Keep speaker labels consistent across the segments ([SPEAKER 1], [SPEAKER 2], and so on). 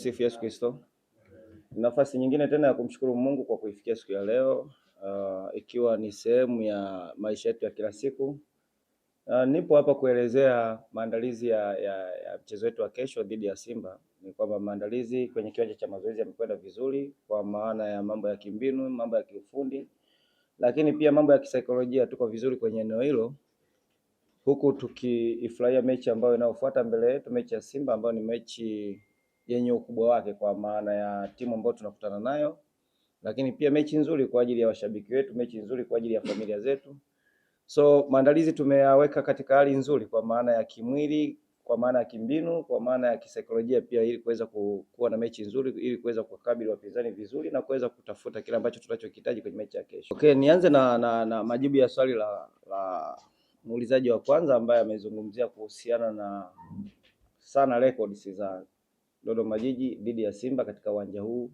[SPEAKER 1] Tumsifu Yesu Kristo. Nafasi nyingine tena ya kumshukuru Mungu kwa kuifikia siku ya leo, ikiwa ni sehemu ya maisha yetu ya kila siku. Nipo hapa kuelezea maandalizi ya mchezo wetu wa kesho dhidi ya Simba. Ni kwamba maandalizi kwenye kiwanja cha mazoezi yamekwenda vizuri, kwa maana ya mambo ya kimbinu, mambo ya kiufundi, lakini pia mambo ya kisaikolojia. Tuko vizuri kwenye eneo hilo, huku tukiifurahia mechi ambayo inayofuata mbele yetu, mechi ya Simba ambayo ni mechi yenye ukubwa wake kwa maana ya timu ambayo tunakutana nayo, lakini pia mechi nzuri kwa ajili ya washabiki wetu, mechi nzuri kwa ajili ya familia zetu. So maandalizi tumeyaweka katika hali nzuri, kwa maana ya kimwili, kwa maana ya kimbinu, kwa maana ya kisaikolojia pia, ili kuweza kuwa na mechi nzuri, ili kuweza kukabili wapinzani vizuri na kuweza kutafuta kile ambacho tunachokihitaji kwenye mechi ya kesho. Okay, nianze na majibu ya swali la muulizaji wa kwanza ambaye amezungumzia kuhusiana na sana records za Dodoma Jiji dhidi ya Simba katika uwanja huu.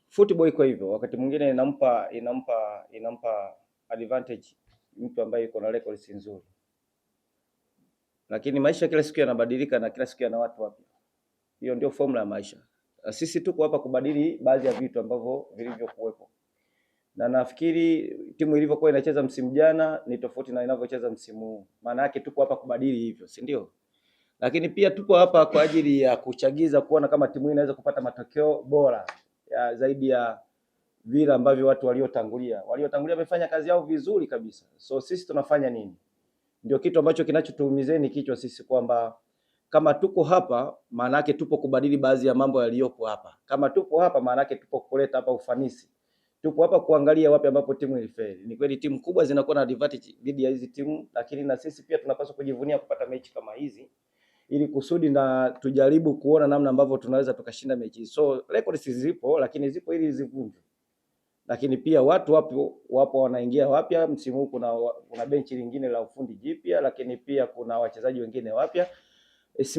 [SPEAKER 1] Football iko hivyo, wakati mwingine inampa advantage mtu ambaye yuko na records nzuri, lakini maisha kila siku yanabadilika na kila siku yana watu wapya. Hiyo ndio formula ya maisha. Sisi tuko hapa kubadili baadhi ya vitu ambavyo vilivyokuwepo, na nafikiri timu ilivyokuwa inacheza msimu jana ni tofauti na inavyocheza msimu huu. Maana yake tuko hapa kubadili hivyo, si ndio? Lakini pia tupo hapa kwa ajili ya kuchagiza kuona kama timu hii inaweza kupata matokeo bora ya zaidi ya vile ambavyo watu waliotangulia wamefanya kazi yao vizuri kabisa. So sisi tunafanya nini? Ndio kitu ambacho kinachotuumizeni kichwa sisi, kwamba kama tuko hapa maana yake tupo kubadili baadhi ya mambo yaliyopo hapa. Kama tupo hapa maana yake tupo kuleta hapa ufanisi. Tupo hapa kuangalia wapi ambapo timu ilifeli. Ni kweli timu kubwa zinakuwa na advantage dhidi ya hizi timu, lakini na sisi pia tunapaswa kujivunia kupata mechi kama hizi, ili kusudi na tujaribu kuona namna ambavyo tunaweza tukashinda mechi. So records zipo, lakini zipo ili zivunjwe. Lakini pia watu wapo wanaingia wapya msimu huu. Kuna benchi lingine la ufundi jipya, lakini pia kuna wachezaji wengine wapya.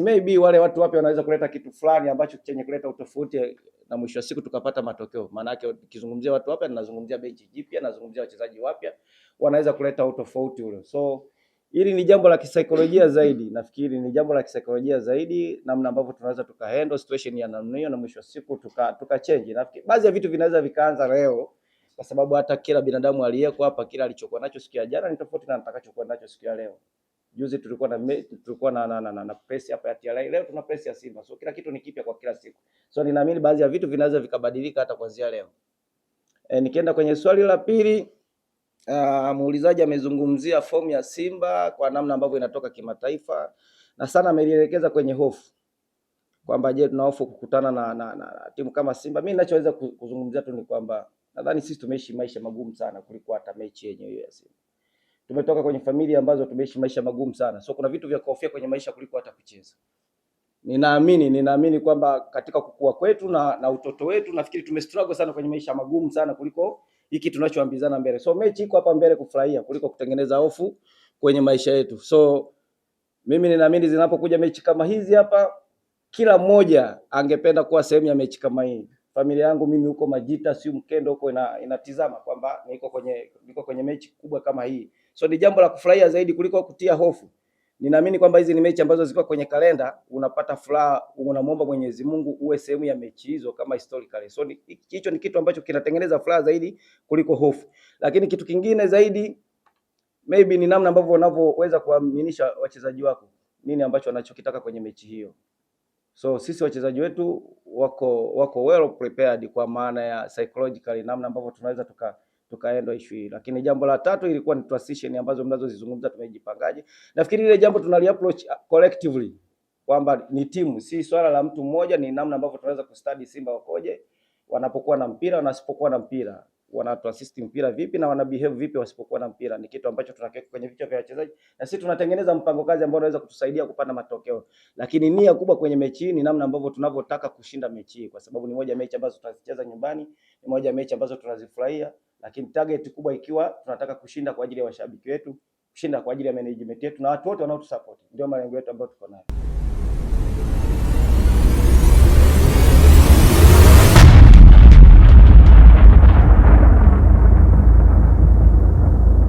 [SPEAKER 1] Maybe wale watu wapya wanaweza kuleta kitu fulani ambacho chenye kuleta utofauti, na mwisho wa siku tukapata matokeo. Maana yake ukizungumzia watu wapya, ninazungumzia benchi jipya, nazungumzia wachezaji wapya, wanaweza kuleta utofauti ule. So hili ni jambo la kisaikolojia zaidi. Nafikiri ni jambo la kisaikolojia zaidi, namna ambavyo tunaweza tukahandle situation ya namna hiyo, na mwisho wa siku tuka change. Nafikiri baadhi ya vitu vinaweza vikaanza leo, kwa sababu hata kila binadamu aliyeko hapa, kila alichokuwa nacho siku ya jana ni tofauti na atakachokuwa nacho siku ya leo. Juzi tulikuwa na press hapa ya TRA, leo tuna press ya Simba. So kila kitu ni kipya kwa kila siku. So ninaamini baadhi ya vitu vinaweza vikabadilika hata kuanzia leo. Nikienda kwenye swali la pili, muulizaji amezungumzia fomu ya Simba kwa namna ambavyo inatoka kimataifa, na sana amelielekeza kwenye hofu, kwamba je, tuna hofu kukutana na timu kama Simba. Mimi ninachoweza kuzungumzia tu ni kwamba nadhani sisi tumeishi maisha magumu sana kuliko hata mechi yenyewe ya Simba. Tumetoka kwenye familia ambazo tumeishi maisha magumu sana. So kuna vitu vya kuhofia kwenye maisha kuliko hata kucheza. Ninaamini kwamba katika kukua kwetu na utoto wetu, nafikiri tumestruggle sana kwenye maisha magumu sana kuliko hiki tunachoambizana mbele. So mechi iko hapa mbele kufurahia kuliko kutengeneza hofu kwenye maisha yetu. So mimi ninaamini zinapokuja mechi kama hizi hapa, kila mmoja angependa kuwa sehemu ya mechi kama hii. Familia yangu mimi huko Majita, si Mkendo huko, inatizama kwamba niko kwenye mechi kubwa kama hii. So ni jambo la kufurahia zaidi kuliko kutia hofu. Ninaamini kwamba hizi ni mechi ambazo ziko kwenye kalenda, unapata furaha, unamuomba Mwenyezi Mungu uwe sehemu ya mechi hizo kama historically. So hicho ni kitu ambacho kinatengeneza furaha zaidi kuliko hofu. Lakini kitu kingine zaidi maybe ni namna ambavyo unavyoweza kuaminisha wachezaji wako nini ambacho wanachokitaka kwenye mechi hiyo. So sisi wachezaji wetu wako well prepared, kwa maana ya psychologically, namna ambavyo tunaweza tukaenda issue hii. Lakini jambo la tatu ilikuwa ni transition ambazo mnazozizungumza, tumejipangaje. Nafikiri ile jambo tunali approach collectively, kwamba ni timu, si swala la mtu mmoja. Ni namna ambavyo tunaweza kustudy Simba wakoje wanapokuwa na mpira, wanasipokuwa na mpira, wana assist mpira vipi, na wana behave vipi wasipokuwa na mpira. Ni kitu ambacho tunakiweka kwenye vichwa vya wachezaji, na sisi tunatengeneza mpango kazi ambao unaweza kutusaidia kupata matokeo. Lakini nia kubwa kwenye mechi hii ni namna ambavyo tunavyotaka kushinda mechi hii, kwa sababu ni moja ya mechi ambazo tutazicheza nyumbani, ni moja ya mechi ambazo tunazifurahia, lakini target kubwa ikiwa tunataka kushinda kwa ajili ya washabiki wetu, kushinda kwa ajili ya management yetu na watu wote wanaotusupport. Ndio malengo yetu ambayo tuko nayo.